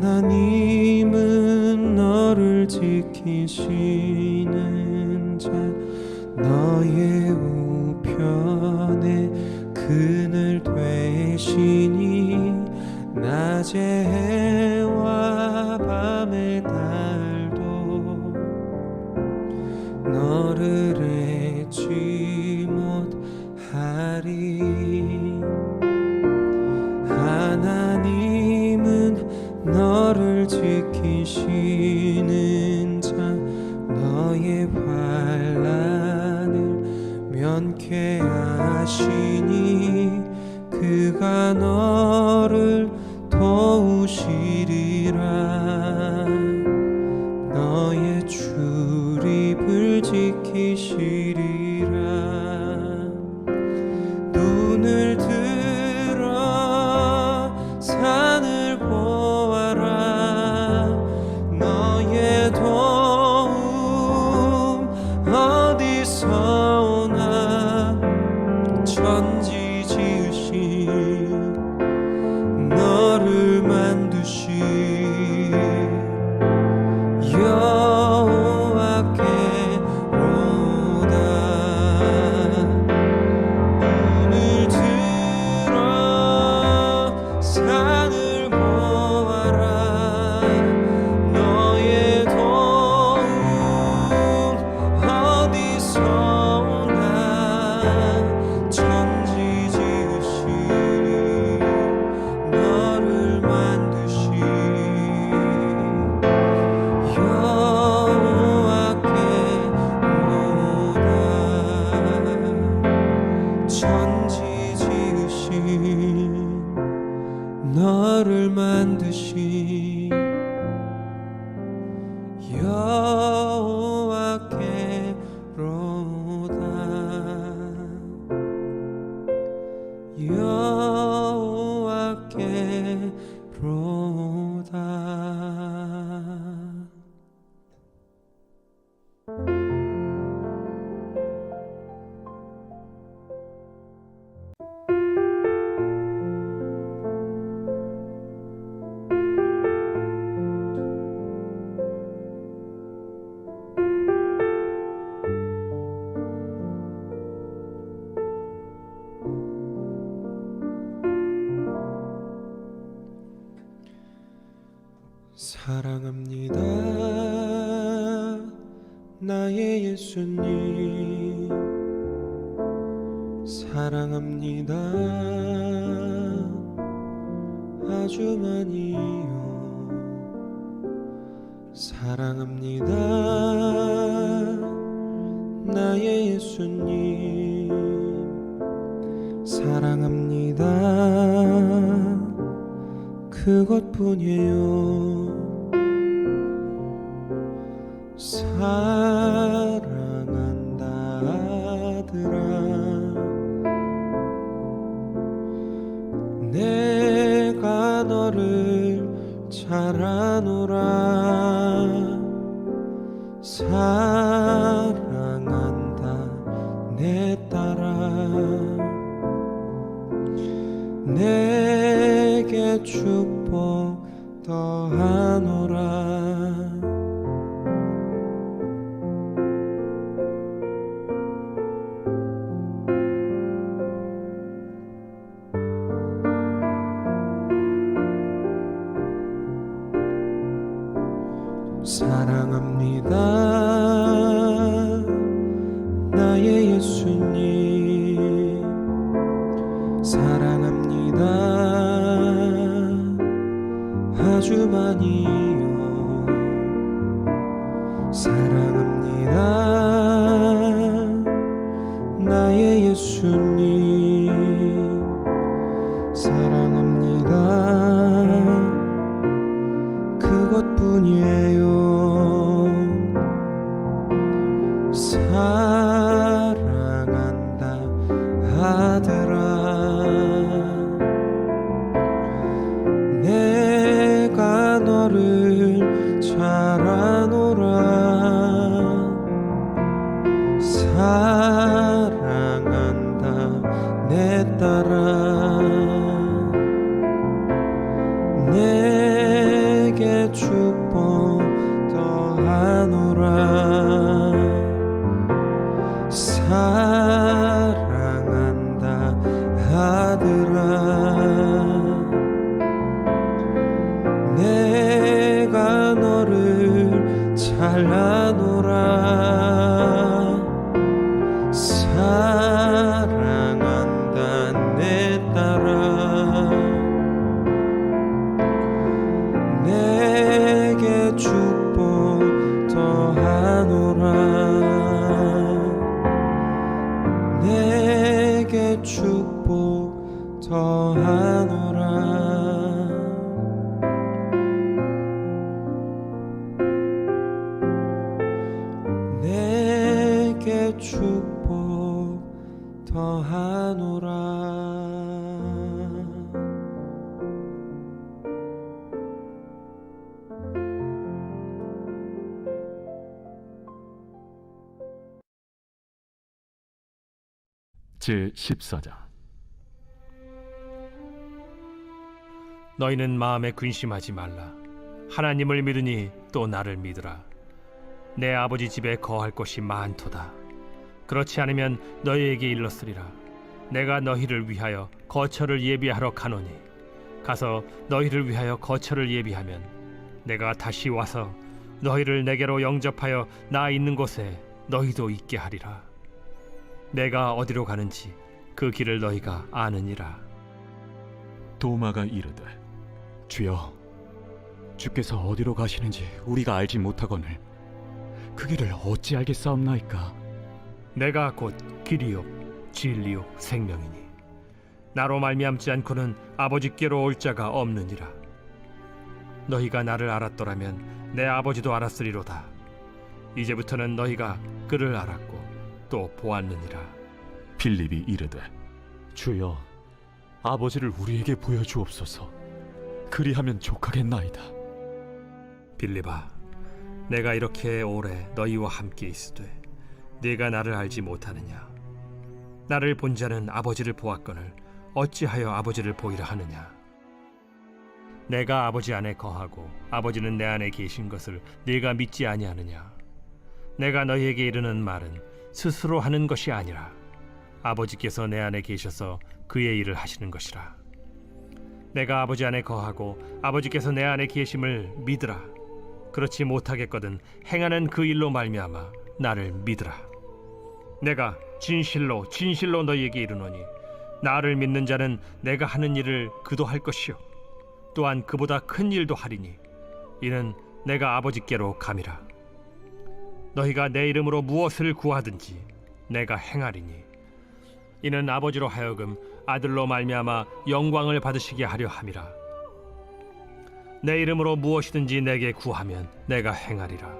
하나님은 너를 지키시는 자, 너의 우편에 그늘 되시니 낮의 해와 밤의 달도 너를 잊지 못하리. 하나님은 너를 지키시는 자, 너의 환난을 면케하시니 그가 너를 도우시리라. 너의 출입을 지키시리라. 눈을 들어 산을 보아라. 너의 도움 어디서 오나. 천지 지으신 너를 만드신 여호와께로다. 눈을 들어 산을 보아라. 너의 도움 어디서 오나. 천지 지으신 너를 만드신 여호와께로다. 천지 지으신 너를 만드신 여호와께로다. 여호와께로다. 사랑합니다 나의 예수님. 사랑합니다 아주 많이요. 사랑합니다 나의 예수님. 사랑합니다 그것뿐이에요. 사랑한다 아들아. 내가 너를 잘 아노라. 사랑한다 내 딸아. 내게 축복 더하노라. 사랑합니다 나의 예수님. 사랑합니다 아주 많이요. 사랑합니다 나의 예수님. 사랑합니다 그것뿐이에요. 사랑한다 아들아. 내가 너를 잘 아노라. 사랑한다 내 딸아. 내게 축복 더하노라. 사랑한다 아들아, 내가 너를 잘 아노라. 사랑한다 내 딸아, 내게 축복 더하노라. 내게 축복 더하노라. 내게 축복 더하노라. 제14장. 너희는 마음에 근심하지 말라. 하나님을 믿으니 또 나를 믿으라. 내 아버지 집에 거할 곳이 많도다. 그렇지 않으면 너희에게 일렀으리라. 내가 너희를 위하여 거처를 예비하러 가노니, 가서 너희를 위하여 거처를 예비하면 내가 다시 와서 너희를 내게로 영접하여 나 있는 곳에 너희도 있게 하리라. 내가 어디로 가는지 그 길을 너희가 아느니라. 도마가 이르되, 주여, 주께서 어디로 가시는지 우리가 알지 못하거늘 그 길을 어찌 알겠사옵나이까? 내가 곧 길이요 진리요 생명이니 나로 말미암지 않고는 아버지께로 올 자가 없느니라. 너희가 나를 알았더라면 내 아버지도 알았으리로다. 이제부터는 너희가 그를 알았고 또 보았느니라. 빌립이 이르되, 주여, 아버지를 우리에게 보여주옵소서. 그리하면 족하겠나이다. 빌립아, 내가 이렇게 오래 너희와 함께 있으되 네가 나를 알지 못하느냐? 나를 본 자는 아버지를 보았거늘 어찌하여 아버지를 보이라 하느냐? 내가 아버지 안에 거하고 아버지는 내 안에 계신 것을 네가 믿지 아니하느냐? 내가 너희에게 이르는 말은 스스로 하는 것이 아니라 아버지께서 내 안에 계셔서 그의 일을 하시는 것이라. 내가 아버지 안에 거하고 아버지께서 내 안에 계심을 믿으라. 그렇지 못하겠거든 행하는 그 일로 말미암아 나를 믿으라. 내가 진실로 진실로 너희에게 이르노니 나를 믿는 자는 내가 하는 일을 그도 할 것이요 또한 그보다 큰 일도 하리니 이는 내가 아버지께로 감이라. 너희가 내 이름으로 무엇을 구하든지 내가 행하리니 이는 아버지로 하여금 아들로 말미암아 영광을 받으시게 하려 함이라. 내 이름으로 무엇이든지 내게 구하면 내가 행하리라.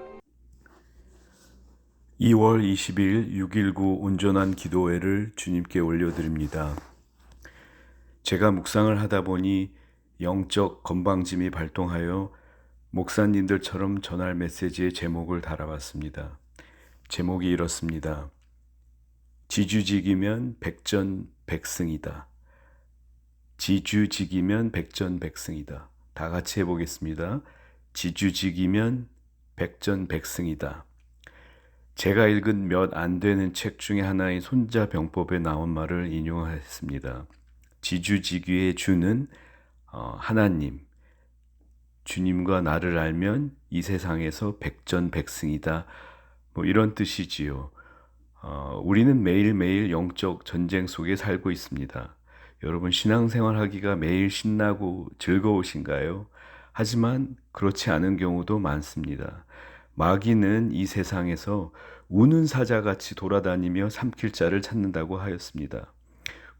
2월 20일 6.19 온전한 기도회를 주님께 올려드립니다. 제가 묵상을 하다 보니 영적 건방짐이 발동하여 목사님들처럼 전할 메시지의 제목을 달아봤습니다. 제목이 이렇습니다. 지주직이면 백전백승이다. 지주직이면 백전백승이다. 다 같이 해보겠습니다. 지주직이면 백전백승이다. 제가 읽은 몇 안 되는 책 중에 하나인 손자병법에 나온 말을 인용했습니다. 지주지귀의 주는 하나님, 주님과 나를 알면 이 세상에서 백전백승이다. 뭐 이런 뜻이지요. 우리는 매일매일 영적 전쟁 속에 살고 있습니다. 여러분, 신앙생활 하기가 매일 신나고 즐거우신가요? 하지만 그렇지 않은 경우도 많습니다. 마귀는 이 세상에서 우는 사자같이 돌아다니며 삼킬 자를 찾는다고 하였습니다.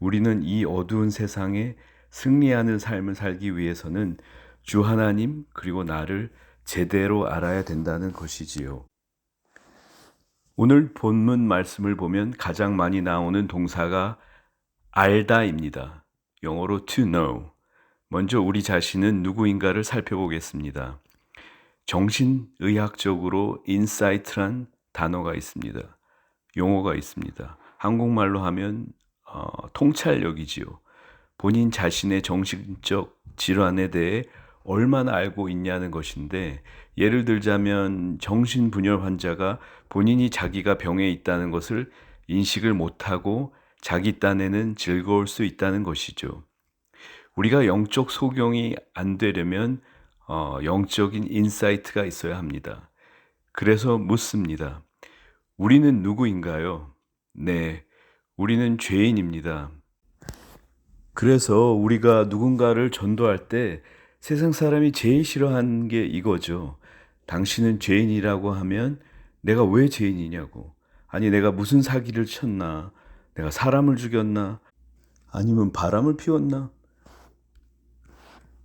우리는 이 어두운 세상에 승리하는 삶을 살기 위해서는 주 하나님 그리고 나를 제대로 알아야 된다는 것이지요. 오늘 본문 말씀을 보면 가장 많이 나오는 동사가 알다입니다. 영어로 to know. 먼저 우리 자신은 누구인가를 살펴보겠습니다. 정신의학적으로 인사이트란 단어가 있습니다. 용어가 있습니다. 한국말로 하면 통찰력이지요. 본인 자신의 정신적 질환에 대해 얼마나 알고 있냐는 것인데, 예를 들자면 정신분열 환자가 본인이 자기가 병에 있다는 것을 인식을 못하고 자기 딴에는 즐거울 수 있다는 것이죠. 우리가 영적 소경이 안 되려면 영적인 인사이트가 있어야 합니다. 그래서 묻습니다. 우리는 누구인가요? 네, 우리는 죄인입니다. 그래서 우리가 누군가를 전도할 때 세상 사람이 제일 싫어하는 게 이거죠. 당신은 죄인이라고 하면 내가 왜 죄인이냐고. 아니, 내가 무슨 사기를 쳤나? 내가 사람을 죽였나? 아니면 바람을 피웠나?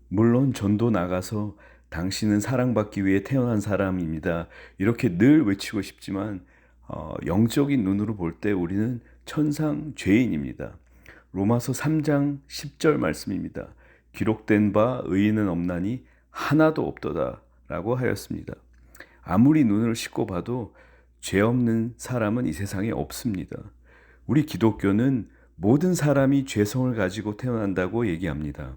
물론 전도 나가서 당신은 사랑받기 위해 태어난 사람입니다. 이렇게 늘 외치고 싶지만 영적인 눈으로 볼 때 우리는 천상 죄인입니다. 로마서 3장 10절 말씀입니다. 기록된 바 의인은 없나니 하나도 없도다 라고 하였습니다. 아무리 눈을 씻고 봐도 죄 없는 사람은 이 세상에 없습니다. 우리 기독교는 모든 사람이 죄성을 가지고 태어난다고 얘기합니다.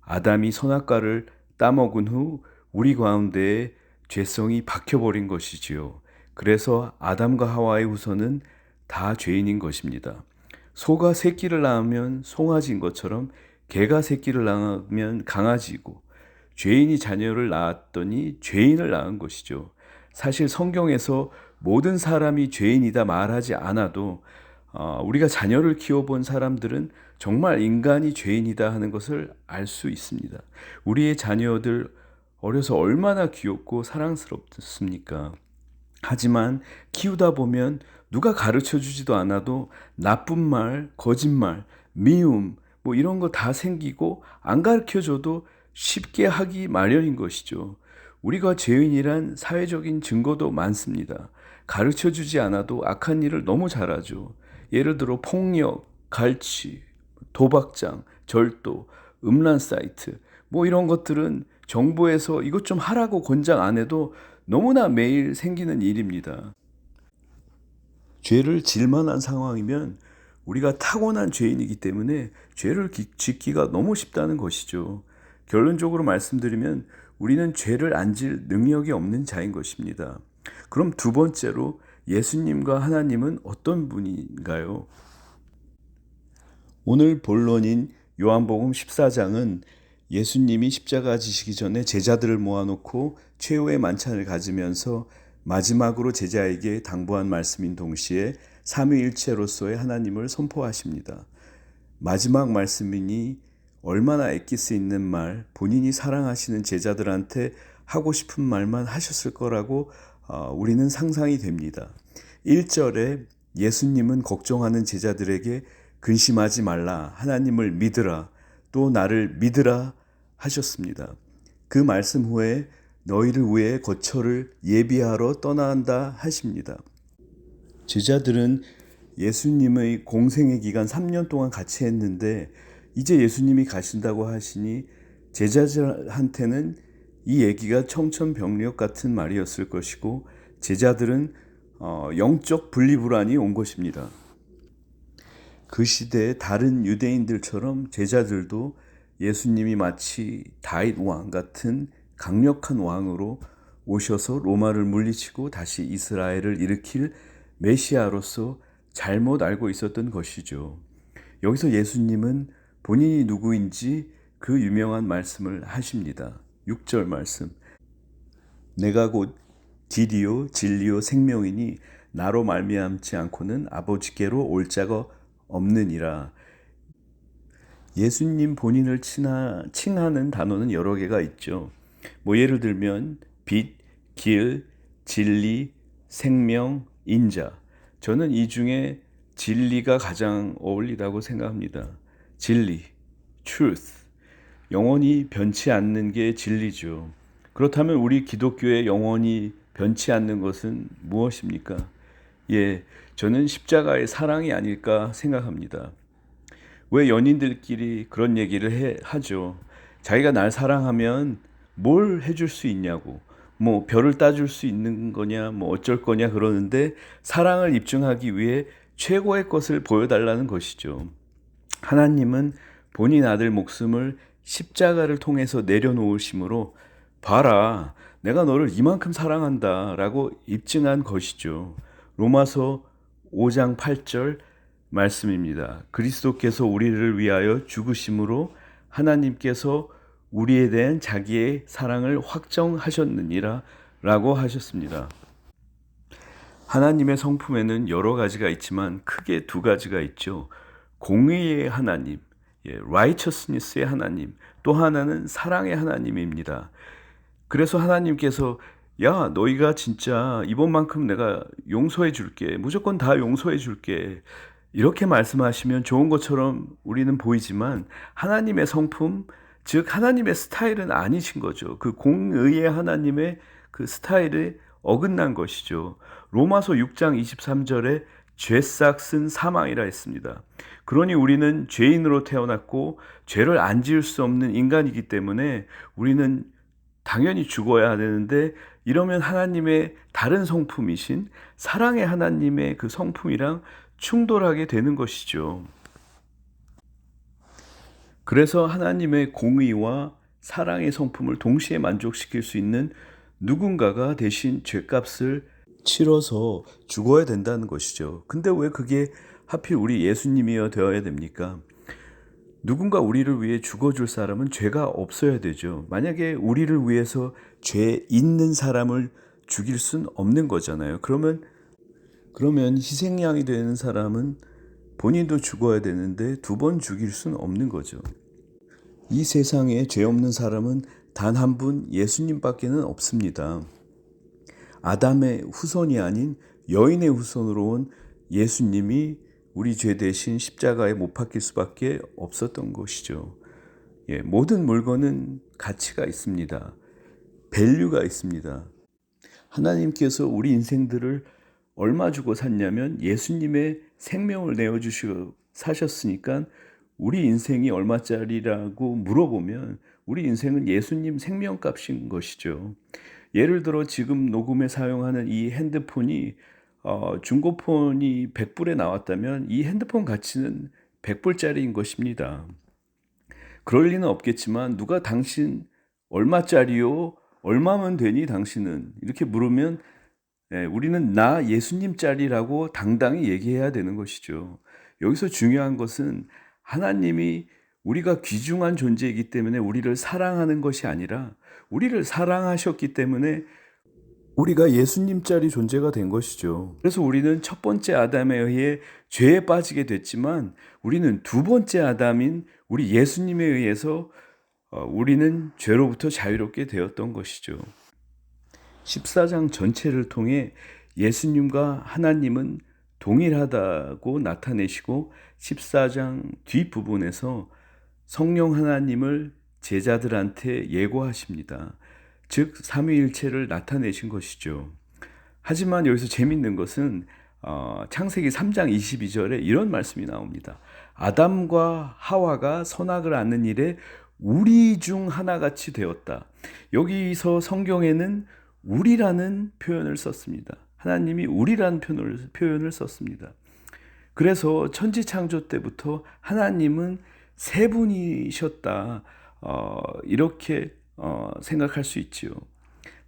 아담이 선악과를 따먹은 후 우리 가운데에 죄성이 박혀버린 것이지요. 그래서 아담과 하와의 후손은 다 죄인인 것입니다. 소가 새끼를 낳으면 송아지인 것처럼 개가 새끼를 낳으면 강아지이고, 죄인이 자녀를 낳았더니 죄인을 낳은 것이죠. 사실 성경에서 모든 사람이 죄인이다 말하지 않아도 우리가 자녀를 키워본 사람들은 정말 인간이 죄인이다 하는 것을 알 수 있습니다. 우리의 자녀들 어려서 얼마나 귀엽고 사랑스럽습니까? 하지만 키우다 보면 누가 가르쳐 주지도 않아도 나쁜 말, 거짓말, 미움 뭐 이런 거 다 생기고, 안 가르쳐 줘도 쉽게 하기 마련인 것이죠. 우리가 죄인이란 사회적인 증거도 많습니다. 가르쳐 주지 않아도 악한 일을 너무 잘하죠. 예를 들어 폭력, 갈취, 도박장, 절도, 음란 사이트 뭐 이런 것들은 정부에서 이것 좀 하라고 권장 안 해도 너무나 매일 생기는 일입니다. 죄를 질 만한 상황이면 우리가 타고난 죄인이기 때문에 죄를 짓기가 너무 쉽다는 것이죠. 결론적으로 말씀드리면 우리는 죄를 안 질 능력이 없는 자인 것입니다. 그럼 두 번째로 예수님과 하나님은 어떤 분인가요? 오늘 본론인 요한복음 14장은 예수님이 십자가 지시기 전에 제자들을 모아놓고 최후의 만찬을 가지면서 마지막으로 제자에게 당부한 말씀인 동시에 삼위일체로서의 하나님을 선포하십니다. 마지막 말씀이니 얼마나 엑기스 있는 말, 본인이 사랑하시는 제자들한테 하고 싶은 말만 하셨을 거라고 우리는 상상이 됩니다. 1절에 예수님은 걱정하는 제자들에게 근심하지 말라, 하나님을 믿으라, 또 나를 믿으라 하셨습니다. 그 말씀 후에 너희를 위해 거처를 예비하러 떠나간다 하십니다. 제자들은 예수님의 공생의 기간 3년 동안 같이 했는데 이제 예수님이 가신다고 하시니 제자들한테는 이 얘기가 청천벽력 같은 말이었을 것이고, 제자들은 영적 분리불안이 온 것입니다. 그 시대의 다른 유대인들처럼 제자들도 예수님이 마치 다윗 왕 같은 강력한 왕으로 오셔서 로마를 물리치고 다시 이스라엘을 일으킬 메시아로서 잘못 알고 있었던 것이죠. 여기서 예수님은 본인이 누구인지 그 유명한 말씀을 하십니다. 6절 말씀. 내가 곧 길이요 진리요 생명이니 나로 말미암지 않고는 아버지께로 올 자가 없느니라. 예수님 본인을 칭하는 단어는 여러 개가 있죠. 예를 들면 빛, 길, 진리, 생명, 인자. 저는 이 중에 진리가 가장 어울리다고 생각합니다. 진리, truth. 영원히 변치 않는 게 진리죠. 그렇다면 우리 기독교의 영원히 변치 않는 것은 무엇입니까? 저는 십자가의 사랑이 아닐까 생각합니다. 왜 연인들끼리 그런 얘기를 하죠? 자기가 날 사랑하면 뭘 해줄 수 있냐고, 별을 따줄 수 있는 거냐, 어쩔 거냐 그러는데, 사랑을 입증하기 위해 최고의 것을 보여달라는 것이죠. 하나님은 본인 아들 목숨을 십자가를 통해서 내려놓으심으로 봐라, 내가 너를 이만큼 사랑한다 라고 입증한 것이죠. 로마서 5장 8절 말씀입니다. 그리스도께서 우리를 위하여 죽으심으로 하나님께서 우리에 대한 자기의 사랑을 확정하셨느니라 라고 하셨습니다. 하나님의 성품에는 여러 가지가 있지만 크게 두 가지가 있죠. 공의의 하나님, righteousness의 하나님, 또 하나는 사랑의 하나님입니다. 그래서 하나님께서 야, 너희가 진짜 이번만큼 내가 용서해 줄게, 무조건 다 용서해 줄게, 이렇게 말씀하시면 좋은 것처럼 우리는 보이지만 하나님의 성품, 즉 하나님의 스타일은 아니신 거죠. 그 공의의 하나님의 그 스타일에 어긋난 것이죠. 로마서 6장 23절에 죄싹은 사망이라 했습니다. 그러니 우리는 죄인으로 태어났고 죄를 안 지을 수 없는 인간이기 때문에 우리는 당연히 죽어야 되는데, 이러면 하나님의 다른 성품이신 사랑의 하나님의 그 성품이랑 충돌하게 되는 것이죠. 그래서 하나님의 공의와 사랑의 성품을 동시에 만족시킬 수 있는 누군가가 대신 죄값을 치러서 죽어야 된다는 것이죠. 근데 왜 그게 하필 우리 예수님이어 되어야 됩니까? 누군가 우리를 위해 죽어줄 사람은 죄가 없어야 되죠. 만약에 우리를 위해서 죄 있는 사람을 죽일 순 없는 거잖아요. 그러면 희생양이 되는 사람은 본인도 죽어야 되는데 두 번 죽일 순 없는 거죠. 이 세상에 죄 없는 사람은 단 한 분 예수님밖에는 없습니다. 아담의 후손이 아닌 여인의 후손으로 온 예수님이 우리 죄 대신 십자가에 못 박힐 수밖에 없었던 것이죠. 모든 물건은 가치가 있습니다. 밸류가 있습니다. 하나님께서 우리 인생들을 얼마 주고 샀냐면 예수님의 생명을 내어주시고 사셨으니까 우리 인생이 얼마짜리라고 물어보면 우리 인생은 예수님 생명값인 것이죠. 예를 들어 지금 녹음에 사용하는 이 핸드폰이 중고폰이 100불에 나왔다면 이 핸드폰 가치는 100불짜리인 것입니다. 그럴 리는 없겠지만 누가 당신 얼마짜리요? 얼마면 되니 당신은? 이렇게 물으면 우리는 나 예수님짜리라고 당당히 얘기해야 되는 것이죠. 여기서 중요한 것은 하나님이 우리가 귀중한 존재이기 때문에 우리를 사랑하는 것이 아니라 우리를 사랑하셨기 때문에 우리가 예수님짜리 존재가 된 것이죠. 그래서 우리는 첫 번째 아담에 의해 죄에 빠지게 됐지만 우리는 두 번째 아담인 우리 예수님에 의해서 우리는 죄로부터 자유롭게 되었던 것이죠. 14장 전체를 통해 예수님과 하나님은 동일하다고 나타내시고 14장 뒷부분에서 성령 하나님을 제자들한테 예고하십니다. 즉 삼위일체를 나타내신 것이죠. 하지만 여기서 재밌는 것은 창세기 3장 22절에 이런 말씀이 나옵니다. 아담과 하와가 선악을 아는 일에 우리 중 하나같이 되었다. 여기서 성경에는 우리라는 표현을 썼습니다. 하나님이 우리라는 표현을 썼습니다. 그래서 천지창조 때부터 하나님은 세 분이셨다, 이렇게 생각할 수 있지요.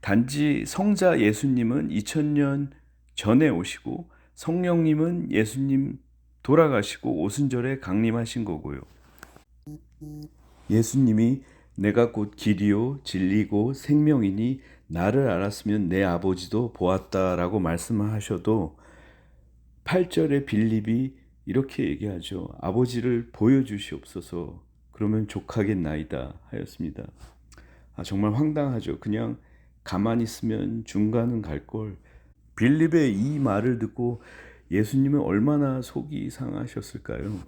단지 성자 예수님은 2000년 전에 오시고 성령님은 예수님 돌아가시고 오순절에 강림하신 거고요. 예수님이 내가 곧 길이요 진리고 생명이니 나를 알았으면 내 아버지도 보았다라고 말씀하셔도 8절에 빌립이 이렇게 얘기하죠. 아버지를 보여주시옵소서. 그러면 족하겠나이다 하였습니다. 정말 황당하죠. 그냥 가만히 있으면 중간은 갈걸. 빌립의 이 말을 듣고 예수님은 얼마나 속이 상하셨을까요?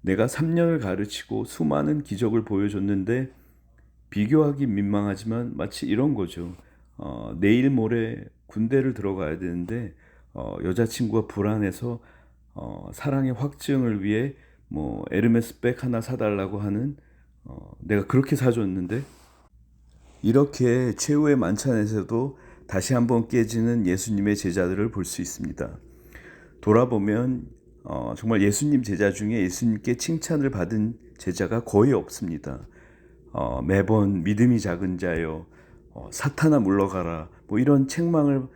내가 3년을 가르치고 수많은 기적을 보여줬는데 비교하기 민망하지만 마치 이런 거죠. 내일 모레 군대를 들어가야 되는데 여자친구가 불안해서 사랑의 확증을 위해 에르메스 백 하나 사달라고 하는, 내가 그렇게 사줬는데, 이렇게 최후의 만찬에서도 다시 한번 깨지는 예수님의 제자들을 볼 수 있습니다. 돌아보면 정말 예수님 제자 중에 예수님께 칭찬을 받은 제자가 거의 없습니다. 매번 믿음이 작은 자여 사탄아 물러가라 뭐 이런 책망을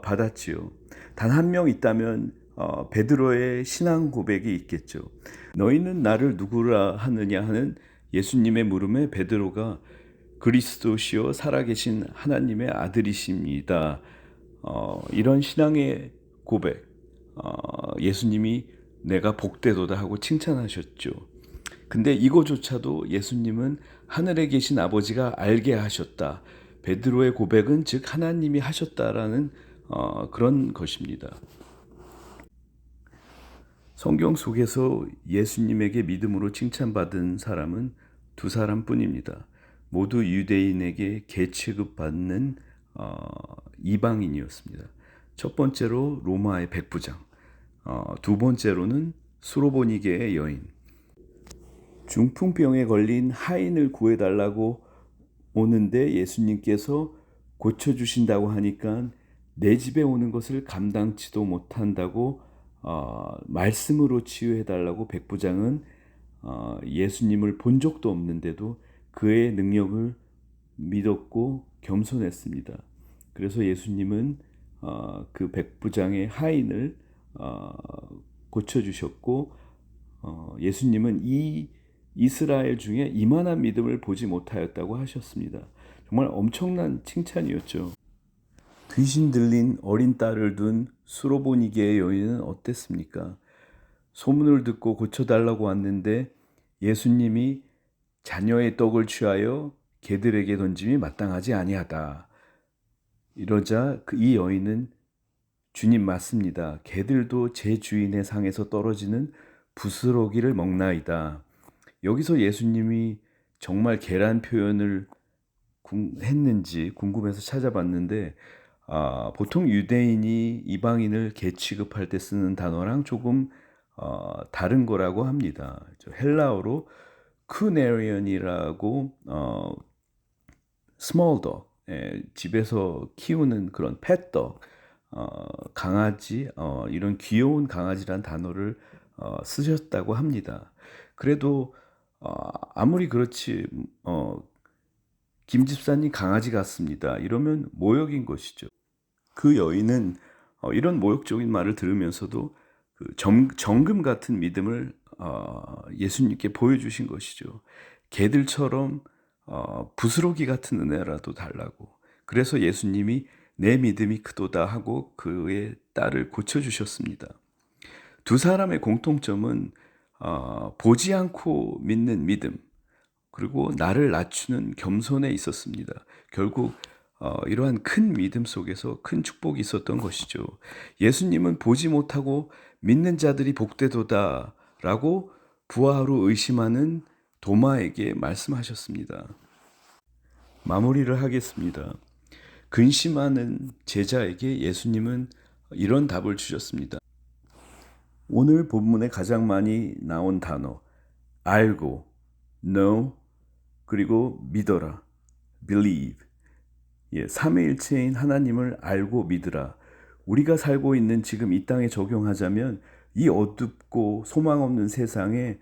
받았지요. 단 한 명 있다면 베드로의 신앙 고백이 있겠죠. 너희는 나를 누구라 하느냐 하는 예수님의 물음에 베드로가 그리스도시요 살아계신 하나님의 아들이십니다. 이런 신앙의 고백, 예수님이 내가 복되도다 하고 칭찬하셨죠. 근데 이거조차도 예수님은 하늘에 계신 아버지가 알게 하셨다. 베드로의 고백은 즉 하나님이 하셨다라는 그런 것입니다. 성경 속에서 예수님에게 믿음으로 칭찬받은 사람은 두 사람뿐입니다. 모두 유대인에게 계취급받는 이방인이었습니다. 첫 번째로 로마의 백부장, 두 번째로는 수로보니게의 여인. 중풍병에 걸린 하인을 구해달라고 오는데 예수님께서 고쳐주신다고 하니까 내 집에 오는 것을 감당치도 못한다고 말씀으로 치유해달라고 백부장은 예수님을 본 적도 없는데도 그의 능력을 믿었고 겸손했습니다. 그래서 예수님은 그 백부장의 하인을 고쳐주셨고 예수님은 이 이스라엘 중에 이만한 믿음을 보지 못하였다고 하셨습니다. 정말 엄청난 칭찬이었죠. 귀신 들린 어린 딸을 둔 수로보니게의 여인은 어땠습니까? 소문을 듣고 고쳐달라고 왔는데 예수님이 자녀의 떡을 취하여 개들에게 던짐이 마땅하지 아니하다. 이러자 이 여인은 주님 맞습니다. 개들도 제 주인의 상에서 떨어지는 부스러기를 먹나이다. 여기서 예수님이 정말 개란 표현을 했는지 궁금해서 찾아봤는데 보통 유대인이 이방인을 개 취급할 때 쓰는 단어랑 조금 다른 거라고 합니다. 헬라어로 쿠네리언이라고 스몰 덕, 집에서 키우는 그런 펫덕, 강아지, 이런 귀여운 강아지란 단어를 쓰셨다고 합니다. 그래도 아무리 그렇지 김 집사님 강아지 같습니다. 이러면 모욕인 것이죠. 그 여인은 이런 모욕적인 말을 들으면서도 그 정금 같은 믿음을 예수님께 보여주신 것이죠. 개들처럼 부스러기 같은 은혜라도 달라고. 그래서 예수님이 내 믿음이 크도다 하고 그의 딸을 고쳐주셨습니다. 두 사람의 공통점은 보지 않고 믿는 믿음, 그리고 나를 낮추는 겸손에 있었습니다. 결국 이러한 큰 믿음 속에서 큰 축복이 있었던 것이죠. 예수님은 보지 못하고 믿는 자들이 복되도다 라고 부하로 의심하는 도마에게 말씀하셨습니다. 마무리를 하겠습니다. 근심하는 제자에게 예수님은 이런 답을 주셨습니다. 오늘 본문에 가장 많이 나온 단어, 알고, know, 그리고 믿어라, believe. 삼위일체인 하나님을 알고 믿으라. 우리가 살고 있는 지금 이 땅에 적용하자면 이 어둡고 소망 없는 세상에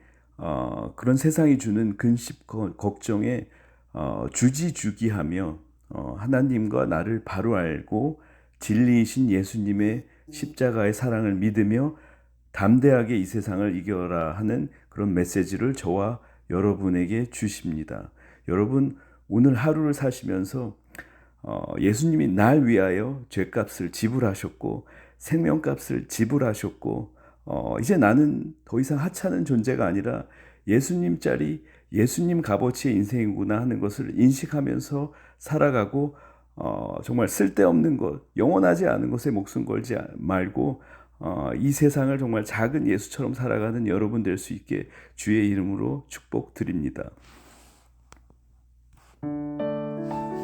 그런 세상이 주는 근심 걱정에 주지주기하며 하나님과 나를 바로 알고 진리이신 예수님의 십자가의 사랑을 믿으며 담대하게 이 세상을 이겨라 하는 그런 메시지를 저와 여러분에게 주십니다. 여러분 오늘 하루를 사시면서 예수님이 날 위하여 죄값을 지불하셨고 생명값을 지불하셨고 이제 나는 더 이상 하찮은 존재가 아니라 예수님짜리 예수님 값어치의 인생이구나 하는 것을 인식하면서 살아가고 정말 쓸데없는 것, 영원하지 않은 것에 목숨 걸지 말고 이 세상을 정말 작은 예수처럼 살아가는 여러분 될 수 있게 주의 이름으로 축복드립니다.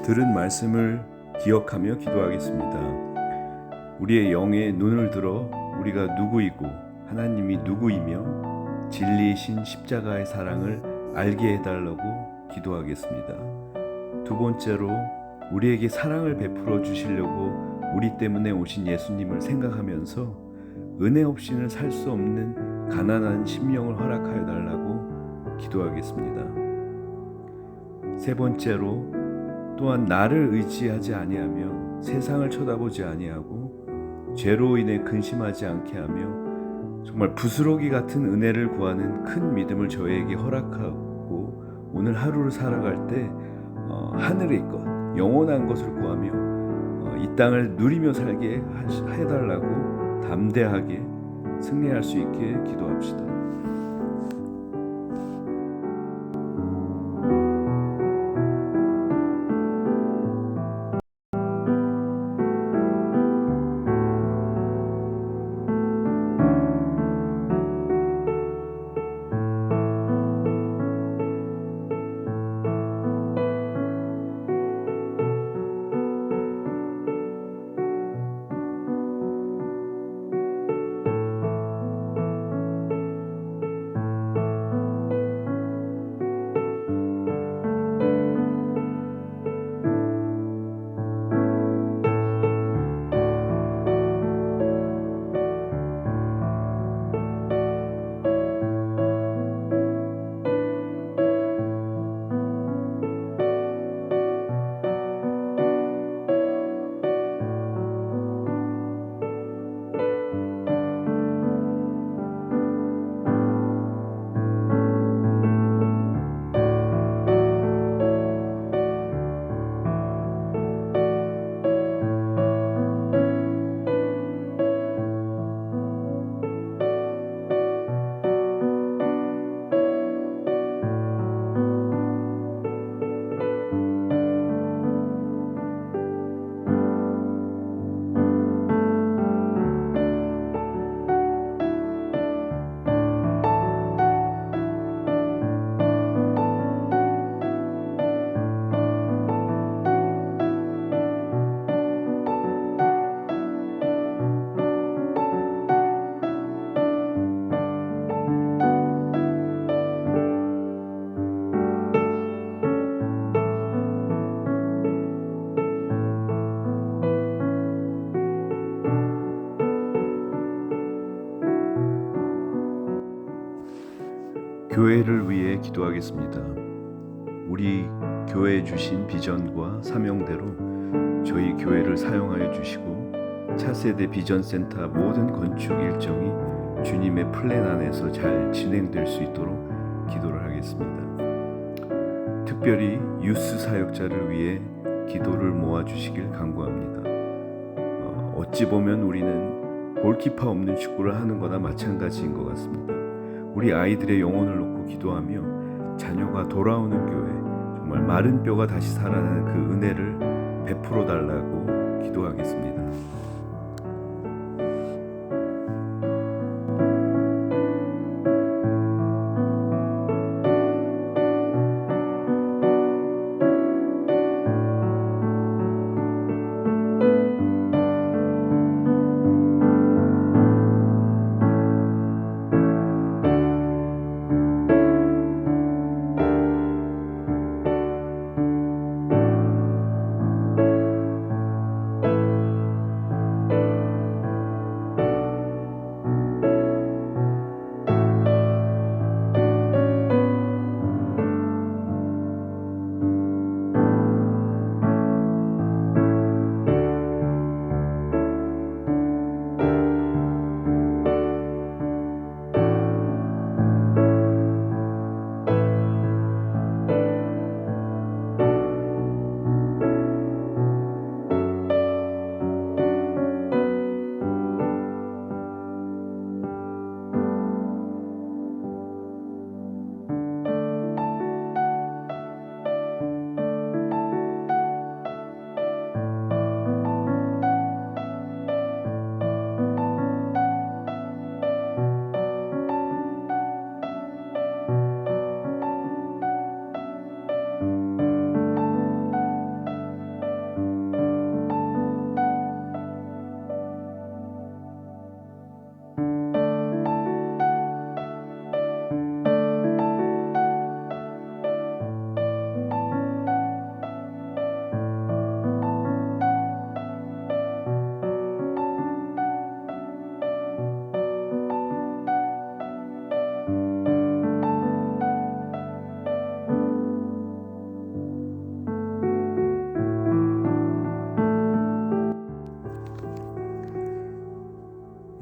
들은 말씀을 기억하며 기도하겠습니다. 우리의 영의 눈을 들어 우리가 누구이고 하나님이 누구이며 진리이신 십자가의 사랑을 알게 해달라고 기도하겠습니다. 두 번째로 우리에게 사랑을 베풀어 주시려고 우리 때문에 오신 예수님을 생각하면서 은혜 없이는 살 수 없는 가난한 심령을 허락하여 달라고 기도하겠습니다. 세 번째로 또한 나를 의지하지 아니하며 세상을 쳐다보지 아니하고 죄로 인해 근심하지 않게 하며 정말 부스러기 같은 은혜를 구하는 큰 믿음을 저에게 허락하고 오늘 하루를 살아갈 때 하늘의 것, 영원한 것을 구하며 이 땅을 누리며 살게 해달라고 담대하게 승리할 수 있게 기도합시다. 교회를 위해 기도하겠습니다. 우리 교회에 주신 비전과 사명대로 저희 교회를 사용하여 주시고 차세대 비전센터 모든 건축 일정이 주님의 플랜 안에서 잘 진행될 수 있도록 기도를 하겠습니다. 특별히 유스 사역자를 위해 기도를 모아주시길 간구합니다. 어찌 보면 우리는 골키퍼 없는 축구를 하는 거나 마찬가지인 것 같습니다. 우리 아이들의 영혼을 놓고 기도하며 자녀가 돌아오는 교회, 정말 마른 뼈가 다시 살아나는 그 은혜를 베풀어 달라고 기도하겠습니다.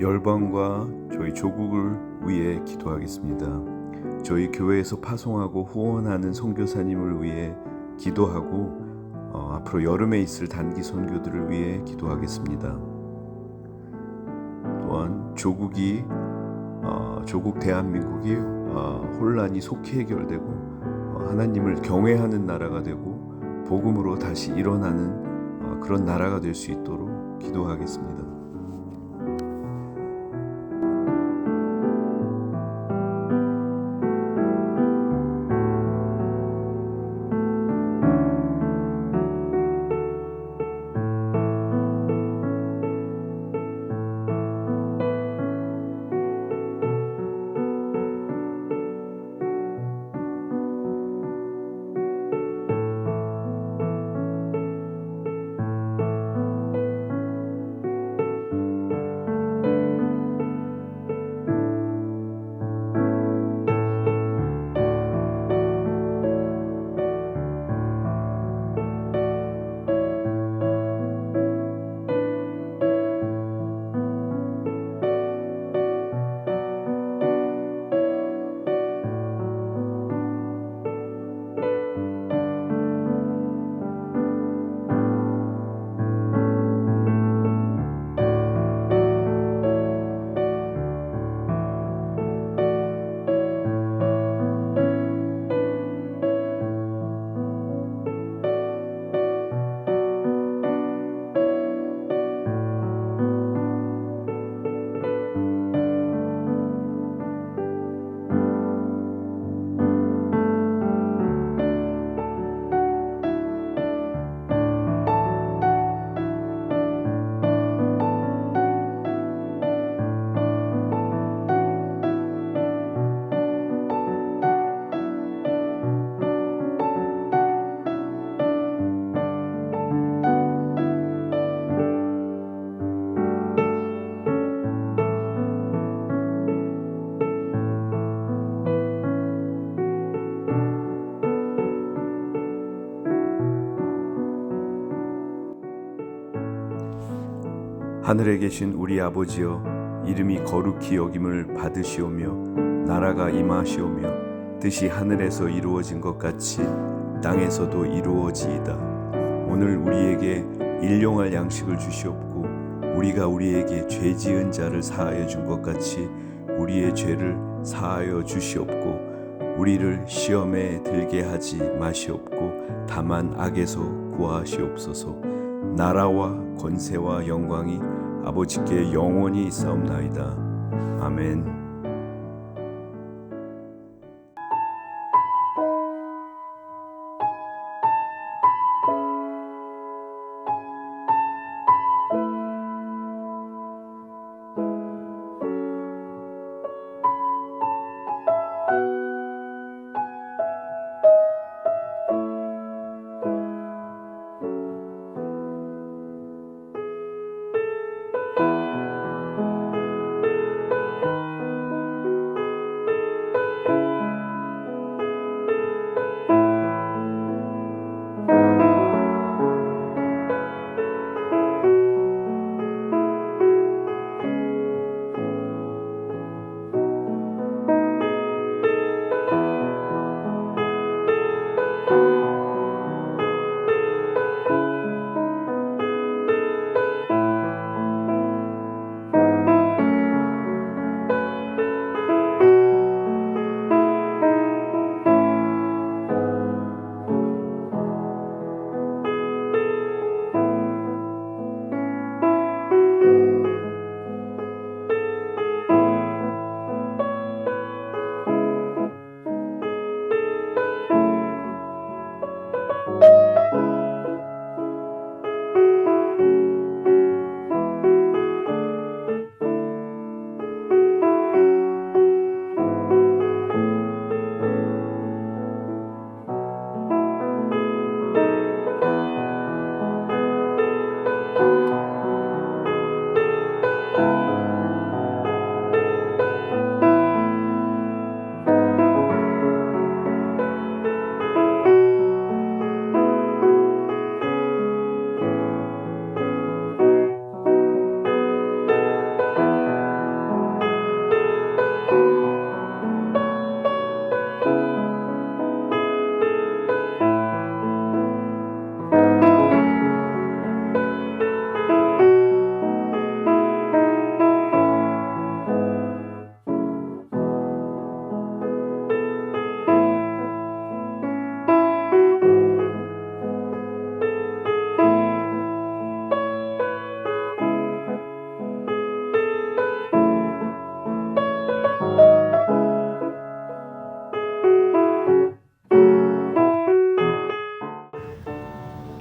열방과 저희 조국을 위해 기도하겠습니다. 저희 교회에서 파송하고 후원하는 선교사님을 위해 기도하고 앞으로 여름에 있을 단기 선교들을 위해 기도하겠습니다. 또한 조국 대한민국이 혼란이 속히 해결되고 하나님을 경외하는 나라가 되고 복음으로 다시 일어나는 그런 나라가 될 수 있도록 기도하겠습니다. 하늘에 계신 우리 아버지여, 이름이 거룩히 여김을 받으시오며 나라가 임하시오며 뜻이 하늘에서 이루어진 것 같이 땅에서도 이루어지이다. 오늘 우리에게 일용할 양식을 주시옵고 우리가 우리에게 죄 지은 자를 사하여 준 것 같이 우리의 죄를 사하여 주시옵고 우리를 시험에 들게 하지 마시옵고 다만 악에서 구하시옵소서. 나라와 권세와 영광이 아버지께 영원히 있사옵나이다. 아멘.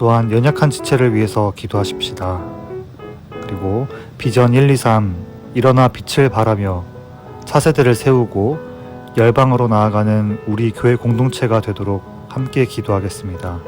또한 연약한 지체를 위해서 기도하십시다. 그리고 비전 123 일어나 빛을 발하며 차세대를 세우고 열방으로 나아가는 우리 교회 공동체가 되도록 함께 기도하겠습니다.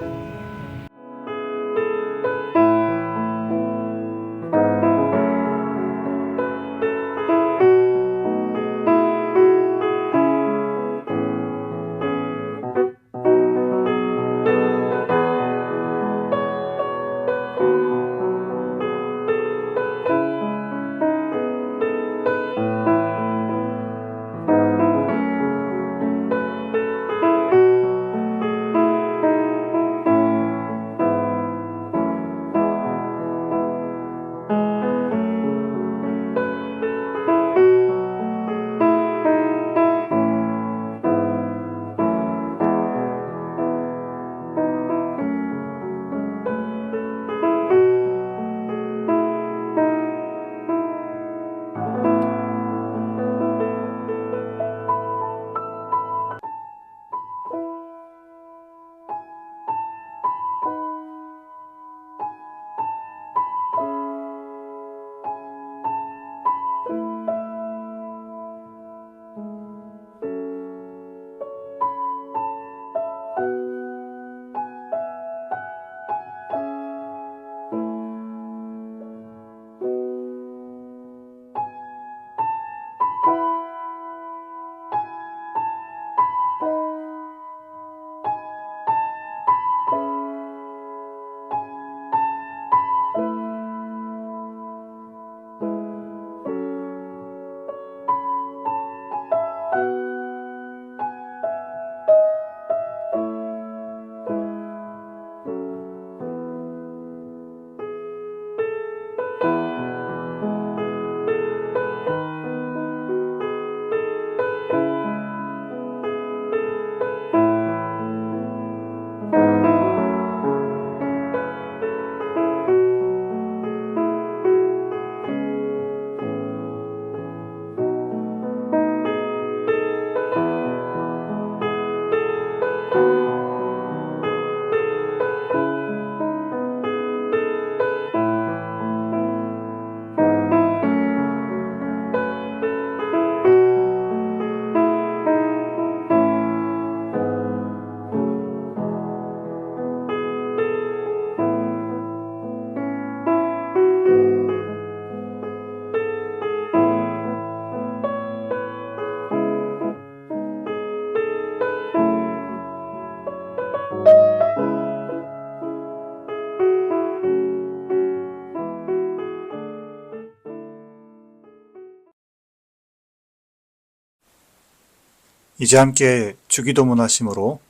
이제 함께 주기도문 하심으로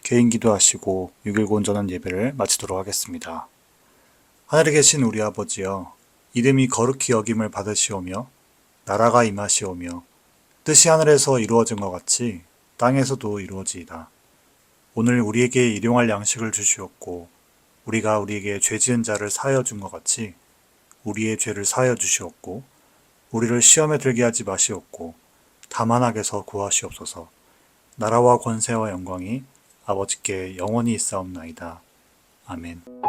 개인 기도하시고 6.19 온전한 예배를 마치도록 하겠습니다. 하늘에 계신 우리 아버지여, 이름이 거룩히 여김을 받으시오며 나라가 임하시오며 뜻이 하늘에서 이루어진 것 같이 땅에서도 이루어지이다. 오늘 우리에게 일용할 양식을 주시옵고 우리가 우리에게 죄 지은 자를 사하여 준 것 같이 우리의 죄를 사하여 주시옵고 우리를 시험에 들게 하지 마시옵고 다만 악에서 구하시옵소서. 나라와 권세와 영광이 아버지께 영원히 있사옵나이다. 아멘.